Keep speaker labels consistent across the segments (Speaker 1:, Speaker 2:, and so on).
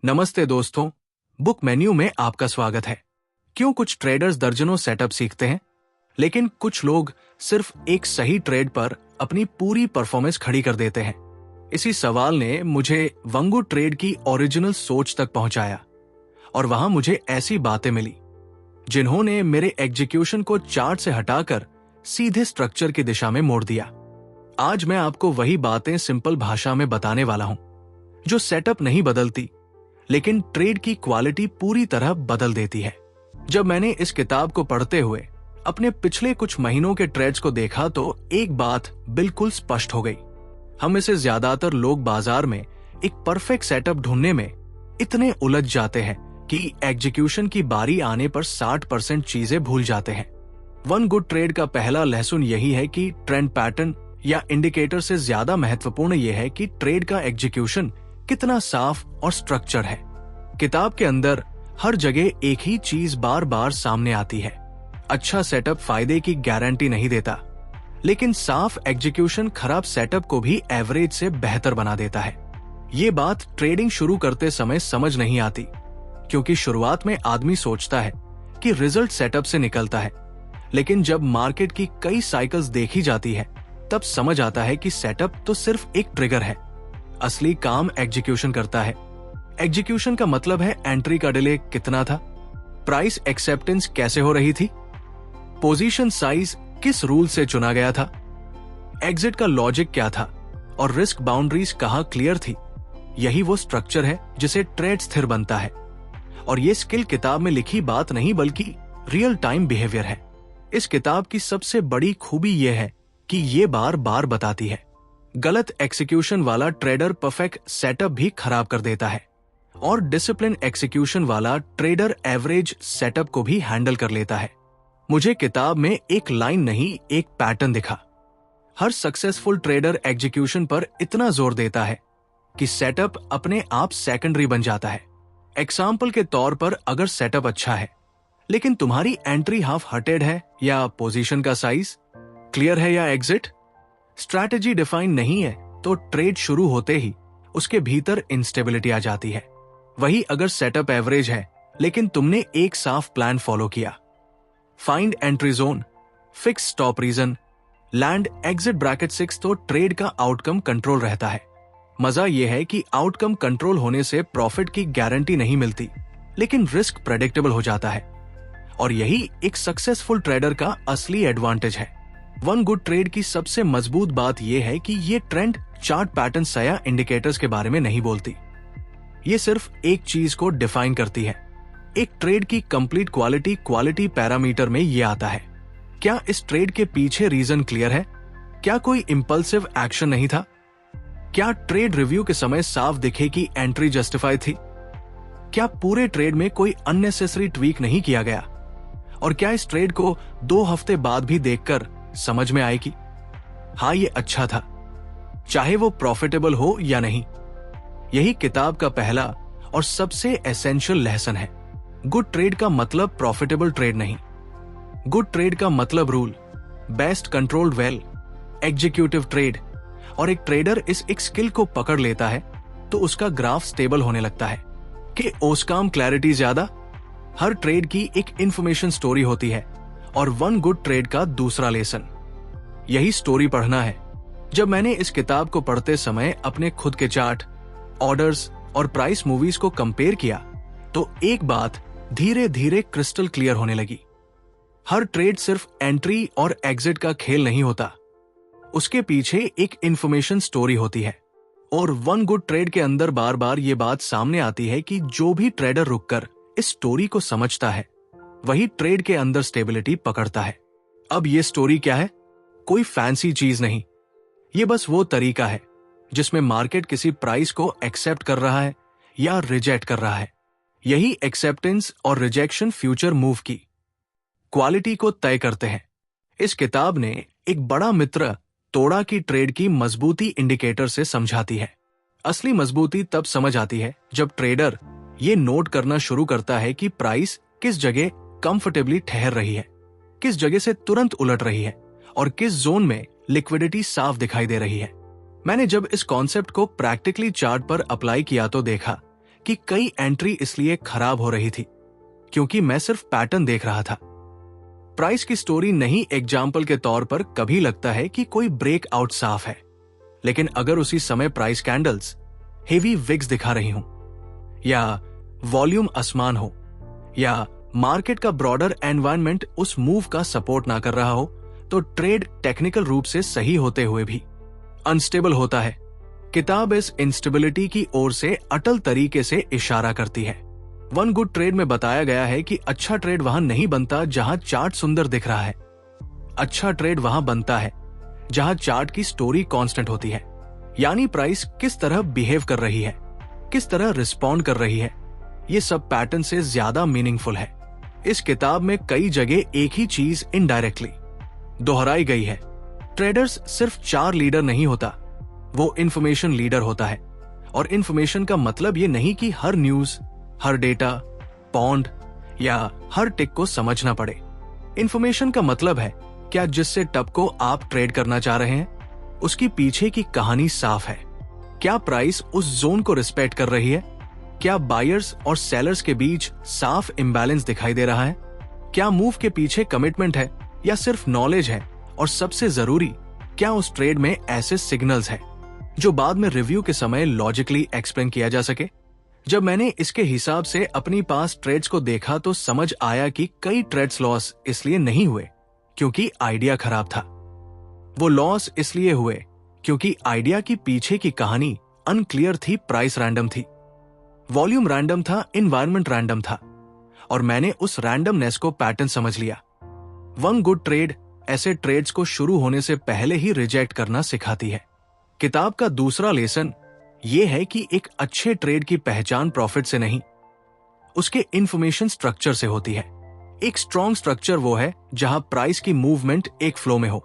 Speaker 1: नमस्ते दोस्तों, book menu में आपका स्वागत है। क्यों कुछ ट्रेडर्स दर्जनों सेटअप सीखते हैं, लेकिन कुछ लोग सिर्फ एक सही ट्रेड पर अपनी पूरी परफॉर्मेंस खड़ी कर देते हैं। इसी सवाल ने मुझे वंगू ट्रेड की ओरिजिनल सोच तक पहुंचाया और वहां मुझे ऐसी बातें मिली जिन्होंने मेरे एग्जीक्यूशन को चार्ट से हटाकर सीधे स्ट्रक्चर की दिशा में मोड़ दिया। आज मैं आपको वही बातें सिंपल भाषा में बताने वाला हूं जो सेटअप नहीं बदलती, लेकिन ट्रेड की क्वालिटी पूरी तरह बदल देती है। जब मैंने इस किताब को पढ़ते हुए अपने पिछले कुछ महीनों के ट्रेड्स को देखा तो एक बात बिल्कुल स्पष्ट हो गई। हम में से ज्यादातर लोग बाजार में एक परफेक्ट सेटअप ढूंढने में इतने उलझ जाते हैं कि एग्जीक्यूशन की बारी आने पर 60% चीजें भूल जाते हैं। वन गुड ट्रेड का पहला लेसन यही है कि ट्रेंड पैटर्न या इंडिकेटर से ज्यादा महत्वपूर्ण यह है कि ट्रेड का एग्जीक्यूशन कितना साफ और स्ट्रक्चर है। किताब के अंदर हर जगह एक ही चीज बार बार सामने आती है। अच्छा सेटअप फायदे की गारंटी नहीं देता, लेकिन साफ एग्जीक्यूशन खराब सेटअप को भी एवरेज से बेहतर बना देता है। ये बात ट्रेडिंग शुरू करते समय समझ नहीं आती, क्योंकि शुरुआत में आदमी सोचता है कि रिजल्ट सेटअप से निकलता है, लेकिन जब मार्केट की कई साइकिल्स देखी जाती है तब समझ आता है कि सेटअप तो सिर्फ एक ट्रिगर है, असली काम एग्जीक्यूशन करता है। एग्जीक्यूशन का मतलब है एंट्री का डिले कितना था, प्राइस एक्सेप्टेंस कैसे हो रही थी, पोजीशन साइज किस रूल से चुना गया था, एग्जिट का लॉजिक क्या था और रिस्क बाउंड्रीज कहां क्लियर थी। यही वो स्ट्रक्चर है जिसे ट्रेड स्थिर बनता है। और ये स्किल किताब में लिखी बात नहीं बल्कि रियल टाइम बिहेवियर है। इस किताब की सबसे बड़ी खूबी यह है कि ये बार बार बताती है गलत एक्सिक्यूशन वाला ट्रेडर परफेक्ट सेटअप भी खराब कर देता है और डिसिप्लिन एक्सिक्यूशन वाला ट्रेडर एवरेज सेटअप को भी हैंडल कर लेता है। मुझे किताब में एक लाइन नहीं, एक पैटर्न दिखा। हर सक्सेसफुल ट्रेडर एग्जीक्यूशन पर इतना जोर देता है कि सेटअप अपने आप सेकेंडरी बन जाता है। एग्जाम्पल के तौर पर अगर सेटअप अच्छा है लेकिन तुम्हारी एंट्री हाफ हटेड है या पोजीशन का साइज क्लियर है या एग्जिट स्ट्रैटेजी डिफाइन नहीं है, तो ट्रेड शुरू होते ही उसके भीतर इंस्टेबिलिटी आ जाती है। वही अगर सेटअप एवरेज है लेकिन तुमने एक साफ प्लान फॉलो किया, find entry zone, fix stop region, land exit bracket 6, तो ट्रेड का आउटकम कंट्रोल रहता है। मजा यह है कि आउटकम कंट्रोल होने से प्रॉफिट की गारंटी नहीं मिलती, लेकिन रिस्क प्रेडिक्टेबल हो जाता है। और यही एक सक्सेसफुल ट्रेडर का असली एडवांटेज है। वन गुड ट्रेड की सबसे मजबूत बात यह है कि ये ट्रेंड चार्ट पैटर्न या इंडिकेटर्स के बारे में नहीं बोलती। ये सिर्फ एक चीज को डिफाइन करती है। एक ट्रेड की कंप्लीट क्वालिटी पैरामीटर में ये आता है। क्या इस ट्रेड के पीछे रीजन क्लियर है? क्या कोई इंपल्सिव एक्शन नहीं था? क्या ट्रेड रिव्यू के समय साफ दिखे कि एंट्री जस्टिफाई थी? क्या पूरे ट्रेड में कोई अननेसेसरी ट्वीक नहीं किया गया? और क्या इस ट्रेड को 2 हफ्ते बाद भी देखकर समझ में आएगी हाँ ये अच्छा था, चाहे वो प्रॉफिटेबल हो या नहीं। यही किताब का पहला और सबसे एसेंशियल लेसन है। गुड ट्रेड का मतलब प्रॉफिटेबल ट्रेड नहीं। गुड ट्रेड का मतलब rule, best controlled well, executive trade. और एक ट्रेडर इस एक स्किल को पकड़ लेता है तो उसका ग्राफ स्टेबल होने लगता है। कि ओस्काम क्लैरिटी ज्यादा। हर ट्रेड की एक इंफॉर्मेशन स्टोरी होती है और वन गुड ट्रेड का दूसरा लेसन यही स्टोरी पढ़ना है। जब मैंने इस किताब को पढ़ते समय अपने खुद के चार्ट, ऑर्डर्स और प्राइस मूवीज को कंपेयर किया तो एक बात धीरे धीरे क्रिस्टल क्लियर होने लगी। हर ट्रेड सिर्फ एंट्री और एग्जिट का खेल नहीं होता, उसके पीछे एक इंफॉर्मेशन स्टोरी होती है। और वन गुड ट्रेड के अंदर बार बार ये बात सामने आती है कि जो भी ट्रेडर रुककर इस स्टोरी को समझता है वही ट्रेड के अंदर स्टेबिलिटी पकड़ता है। अब ये स्टोरी क्या है? कोई फैंसी चीज नहीं, ये बस वो तरीका है जिसमें मार्केट किसी प्राइस को एक्सेप्ट कर रहा है या रिजेक्ट कर रहा है। यही एक्सेप्टेंस और रिजेक्शन फ्यूचर मूव की क्वालिटी को तय करते हैं। इस किताब ने एक बड़ा मित्र तोड़ा की ट्रेड की मजबूती इंडिकेटर से समझाती है। असली मजबूती तब समझ आती है जब ट्रेडर ये नोट करना शुरू करता है कि प्राइस किस जगह कंफर्टेबली ठहर रही है, किस जगह से तुरंत उलट रही है और किस जोन में लिक्विडिटी साफ दिखाई दे रही है। मैंने जब इस कॉन्सेप्ट को प्रैक्टिकली चार्ट पर अप्लाई किया तो देखा कि कई एंट्री इसलिए खराब हो रही थी क्योंकि मैं सिर्फ पैटर्न देख रहा था। प्राइस की स्टोरी नहीं एग्जाम्पल के तौर पर कभी लगता है कि कोई ब्रेकआउट साफ है, लेकिन अगर उसी समय प्राइस कैंडल्स हेवी विक्स दिखा रही हूं, या वॉल्यूम असमान हो, या मार्केट का ब्रॉडर एनवायरनमेंट उस मूव का सपोर्ट ना कर रहा हो, तो ट्रेड टेक्निकल रूप से सही होते हुए भी अनस्टेबल होता है। किताब इस इंस्टेबिलिटी की ओर से अटल तरीके से इशारा करती है। वन गुड ट्रेड में बताया गया है कि अच्छा ट्रेड वहां नहीं बनता जहां चार्ट सुंदर दिख रहा है। अच्छा ट्रेड वहां बनता है जहां चार्ट की स्टोरी कांस्टेंट होती है, यानी प्राइस किस तरह बिहेव कर रही है, किस तरह रिस्पॉन्ड कर रही है, ये सब पैटर्न से ज्यादा मीनिंगफुल है। इस किताब में कई जगह एक ही चीज इनडायरेक्टली दोहराई गई है। ट्रेडर्स सिर्फ 4 लीडर नहीं होता, वो इंफॉर्मेशन लीडर होता है। और इंफॉर्मेशन का मतलब ये नहीं कि हर न्यूज, हर डेटा, पॉन्ड या हर टिक को समझना पड़े। इंफॉर्मेशन का मतलब है क्या जिससे टप को आप ट्रेड करना चाह रहे हैं उसकी पीछे की कहानी साफ है। क्या प्राइस उस जोन को रिस्पेक्ट कर रही है? क्या बायर्स और सेलर्स के बीच साफ इम्बैलेंस दिखाई दे रहा है? क्या मूव के पीछे कमिटमेंट है या सिर्फ नॉलेज है? और सबसे जरूरी, क्या उस ट्रेड में ऐसे सिग्नल्स है जो बाद में रिव्यू के समय लॉजिकली एक्सप्लेन किया जा सके? जब मैंने इसके हिसाब से अपनी पास ट्रेड्स को देखा तो समझ आया कि कई ट्रेड्स लॉस इसलिए नहीं हुए क्योंकि आइडिया खराब था। वो लॉस इसलिए हुए क्योंकि आइडिया की पीछे की कहानी अनक्लियर थी, प्राइस रैंडम थी, वॉल्यूम रैंडम था, एनवायरनमेंट रैंडम था, और मैंने उस रैंडमनेस को पैटर्न समझ लिया। वन गुड ट्रेड ऐसे ट्रेड्स को शुरू होने से पहले ही रिजेक्ट करना सिखाती है। किताब का दूसरा लेसन यह है कि एक अच्छे ट्रेड की पहचान प्रॉफिट से नहीं, उसके इंफॉर्मेशन स्ट्रक्चर से होती है। एक स्ट्रॉन्ग स्ट्रक्चर वो है जहां प्राइस की मूवमेंट एक फ्लो में हो,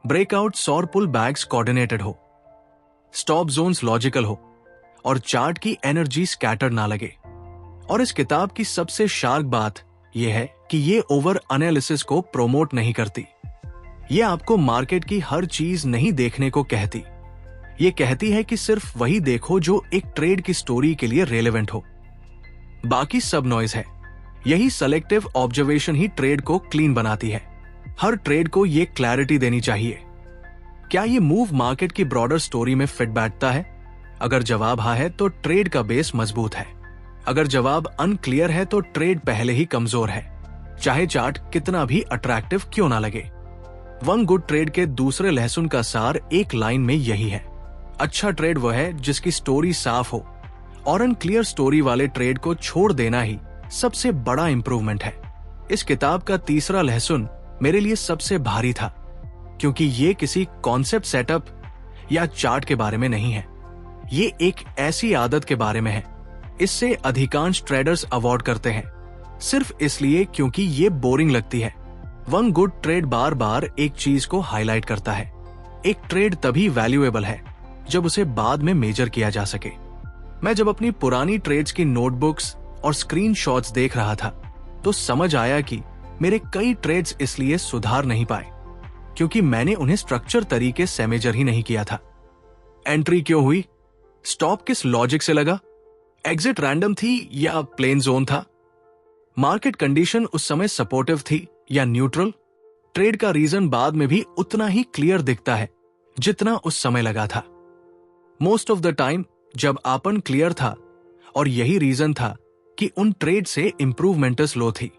Speaker 1: ब्रेकआउट और पुल बैक्स कोऑर्डिनेटेड हो, स्टॉप जोन्स लॉजिकल हो, और चार्ट की एनर्जी स्कैटर ना लगे। और इस किताब की सबसे शार्प बात यह है कि ये ओवर एनालिसिस को प्रोमोट नहीं करती। ये आपको मार्केट की हर चीज नहीं देखने को कहती। ये कहती है कि सिर्फ वही देखो जो एक ट्रेड की स्टोरी के लिए रेलेवेंट हो, बाकी सब नॉइज है। यही सेलेक्टिव ऑब्जर्वेशन ही ट्रेड को क्लीन बनाती है। हर ट्रेड को ये क्लैरिटी देनी चाहिए, क्या ये मूव मार्केट की ब्रॉडर स्टोरी में फिट बैठता है? अगर जवाब हाँ है तो ट्रेड का बेस मजबूत है। अगर जवाब अनक्लियर है तो ट्रेड पहले ही कमजोर है, चाहे चार्ट कितना भी अट्रैक्टिव क्यों ना लगे। वन गुड ट्रेड के दूसरे लहसुन का सार एक लाइन में यही है, अच्छा ट्रेड वह है जिसकी स्टोरी साफ हो, और अनक्लियर स्टोरी वाले ट्रेड को छोड़ देना ही सबसे बड़ा इंप्रूवमेंट है। इस किताब का तीसरा लहसुन मेरे लिए सबसे भारी था, क्योंकि ये किसी कॉन्सेप्ट सेटअप या चार्ट के बारे में नहीं है, ये एक ऐसी आदत के बारे में है। इससे अधिकांश ट्रेडर्स अवॉइड करते हैं, सिर्फ इसलिए क्योंकि ये बोरिंग लगती है। वन गुड ट्रेड बार बार एक चीज को हाईलाइट करता है, एक ट्रेड तभी वैल्यूएबल है जब उसे बाद में मेजर किया जा सके। मैं जब अपनी पुरानी ट्रेड्स की नोटबुक्स और स्क्रीनशॉट्स देख रहा था तो समझ आया कि मेरे कई ट्रेड्स इसलिए सुधार नहीं पाए क्योंकि मैंने उन्हें स्ट्रक्चर तरीके से मेजर ही नहीं किया था। एंट्री क्यों हुई, स्टॉप किस लॉजिक से लगा, एग्जिट रैंडम थी या प्लेन जोन था, मार्केट कंडीशन उस समय सपोर्टिव थी या न्यूट्रल। ट्रेड का रीजन बाद में भी उतना ही क्लियर दिखता है जितना उस समय लगा था। मोस्ट ऑफ द टाइम जब आपन क्लियर था, और यही रीजन था कि उन ट्रेड से इंप्रूवमेंट स्लो थी।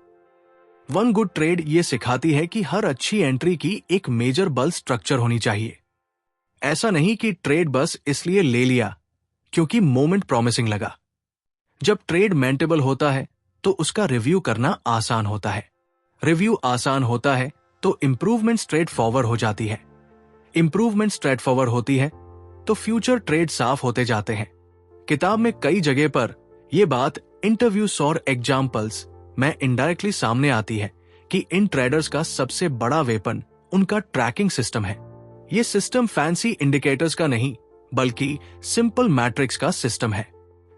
Speaker 1: वन गुड ट्रेड ये सिखाती है कि हर अच्छी एंट्री की एक मेजर बल स्ट्रक्चर होनी चाहिए। ऐसा नहीं कि ट्रेड बस इसलिए ले लिया क्योंकि मोमेंट प्रॉमिसिंग लगा। जब ट्रेड मेंटेबल होता है तो उसका रिव्यू करना आसान होता है, रिव्यू आसान होता है तो इंप्रूवमेंट स्ट्रेट फॉरवर्ड हो जाती है, इंप्रूवमेंट स्ट्रेट फॉरवर्ड होती है तो फ्यूचर ट्रेड साफ होते जाते हैं। किताब में कई जगह पर यह बात इंटरव्यूज और एग्जाम्पल्स में इनडायरेक्टली सामने आती है कि इन ट्रेडर्स का सबसे बड़ा वेपन उनका ट्रैकिंग सिस्टम है। यह सिस्टम फैंसी इंडिकेटर्स का नहीं बल्कि सिंपल मैट्रिक्स का सिस्टम है,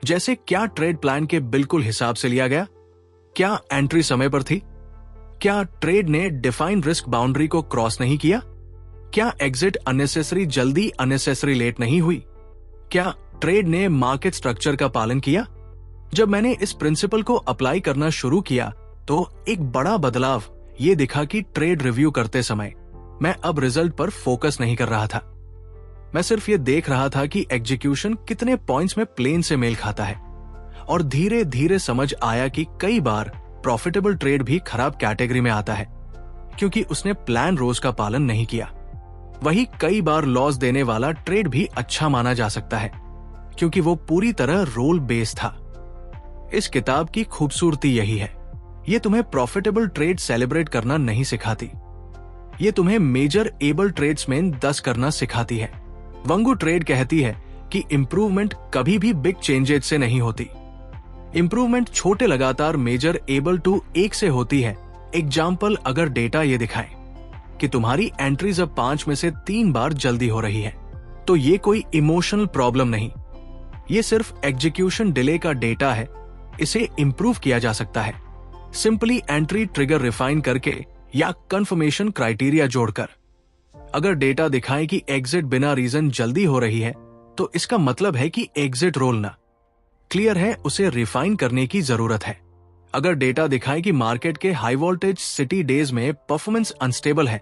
Speaker 1: जैसे क्या ट्रेड प्लान के बिल्कुल हिसाब से लिया गया, क्या एंट्री समय पर थी, क्या ट्रेड ने डिफाइंड रिस्क बाउंड्री को क्रॉस नहीं किया, क्या एग्जिट अननेसेसरी जल्दी अननेसेसरी लेट नहीं हुई, क्या ट्रेड ने मार्केट स्ट्रक्चर का पालन किया, जब मैंने इस प्रिंसिपल को अप्लाई करना शुरू किया तो एक बड़ा बदलाव ये दिखा कि ट्रेड रिव्यू करते समय मैं अब रिजल्ट पर फोकस नहीं कर रहा था। मैं सिर्फ ये देख रहा था कि एग्जीक्यूशन कितने पॉइंट्स में प्लेन से मेल खाता है, और धीरे धीरे समझ आया कि कई बार प्रॉफिटेबल ट्रेड भी खराब कैटेगरी में आता है क्योंकि उसने प्लान रोज का पालन नहीं किया। वही कई बार लॉस देने वाला ट्रेड भी अच्छा माना जा सकता है क्योंकि वो पूरी तरह रोल बेस्ड था। इस किताब की खूबसूरती यही है, ये तुम्हें प्रॉफिटेबल ट्रेड सेलिब्रेट करना नहीं सिखाती, ये तुम्हें मेजर एबल ट्रेड्समैन 10 करना सिखाती है। वंगु ट्रेड कहती है कि इंप्रूवमेंट कभी भी बिग चेंजेस से नहीं होती, इंप्रूवमेंट छोटे लगातार मेजर एबल टू 1 से होती है। एग्जाम्पल, अगर डेटा ये दिखाए कि तुम्हारी एंट्रीज अब 5 में से 3 बार जल्दी हो रही है, तो ये कोई इमोशनल प्रॉब्लम नहीं, ये सिर्फ एग्जीक्यूशन डिले का डेटा है, इसे इंप्रूव किया जा सकता है सिंपली एंट्री ट्रिगर रिफाइन करके या कंफर्मेशन क्राइटेरिया जोड़कर। अगर डेटा दिखाए कि एग्जिट बिना रीजन जल्दी हो रही है तो इसका मतलब है कि एग्जिट रोल ना क्लियर है, उसे रिफाइन करने की जरूरत है। अगर डेटा दिखाए कि मार्केट के हाई वोल्टेज सिटी डेज में परफॉर्मेंस अनस्टेबल है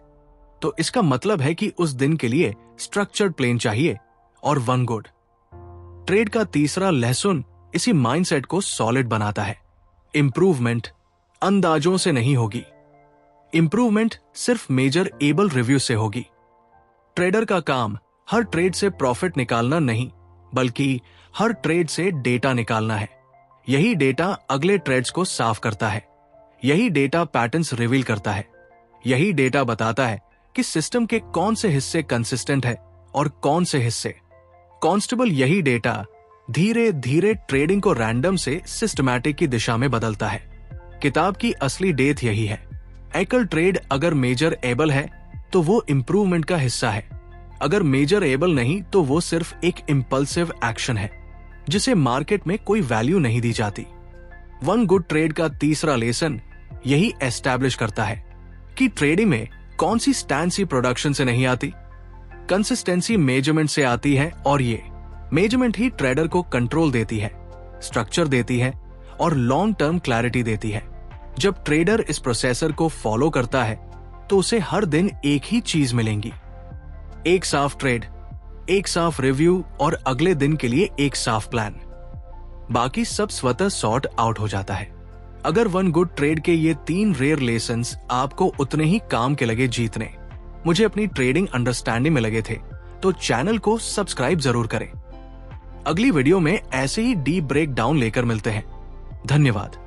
Speaker 1: तो इसका मतलब है कि उस दिन के लिए स्ट्रक्चर्ड प्लेन चाहिए और वन गुड। ट्रेड का तीसरा लेसन इसी माइंडसेट को सॉलिड बनाता है। इंप्रूवमेंट अंदाजों से नहीं होगी, इंप्रूवमेंट सिर्फ मेजर एबल रिव्यू से होगी। ट्रेडर का काम हर ट्रेड से प्रॉफिट निकालना नहीं, बल्कि हर ट्रेड से डेटा निकालना है। यही डेटा अगले ट्रेड्स को साफ करता है, यही डेटा पैटर्न्स रिवील करता है, यही डेटा बताता है कि सिस्टम के कौन से हिस्से कंसिस्टेंट है और कौन से हिस्से कॉन्स्टेबल। यही डेटा धीरे धीरे ट्रेडिंग को रैंडम से सिस्टमैटिक की दिशा में बदलता है। किताब की असली डेथ यही है। एकल ट्रेड अगर मेजर एबल है तो वो इंप्रूवमेंट का हिस्सा है, अगर मेजर एबल नहीं तो वो सिर्फ एक इंपल्सिव एक्शन है जिसे मार्केट में कोई वैल्यू नहीं दी जाती। वन गुड ट्रेड का तीसरा लेसन यही एस्टैब्लिश करता है कि ट्रेडिंग में कौन सी स्टैंसी प्रोडक्शन से नहीं आती, कंसिस्टेंसी मेजरमेंट से आती है, और ये मेजरमेंट ही ट्रेडर को कंट्रोल देती है, स्ट्रक्चर देती है और लॉन्ग टर्म क्लैरिटी देती है। जब ट्रेडर इस प्रोसेसर को फॉलो करता है तो उसे हर दिन एक ही चीज मिलेंगी, एक साफ ट्रेड, एक साफ रिव्यू और अगले दिन के लिए एक साफ प्लान। बाकी सब स्वतः सॉर्ट आउट हो जाता है। अगर वन गुड ट्रेड के ये 3 रेयर लेसन्स आपको उतने ही काम के लगे जीतने, मुझे अपनी ट्रेडिंग अंडरस्टैंडिंग में लगे थे, तो चैनल को सब्सक्राइब जरूर करें। अगली वीडियो में ऐसे ही डीप ब्रेक डाउन लेकर मिलते हैं। धन्यवाद।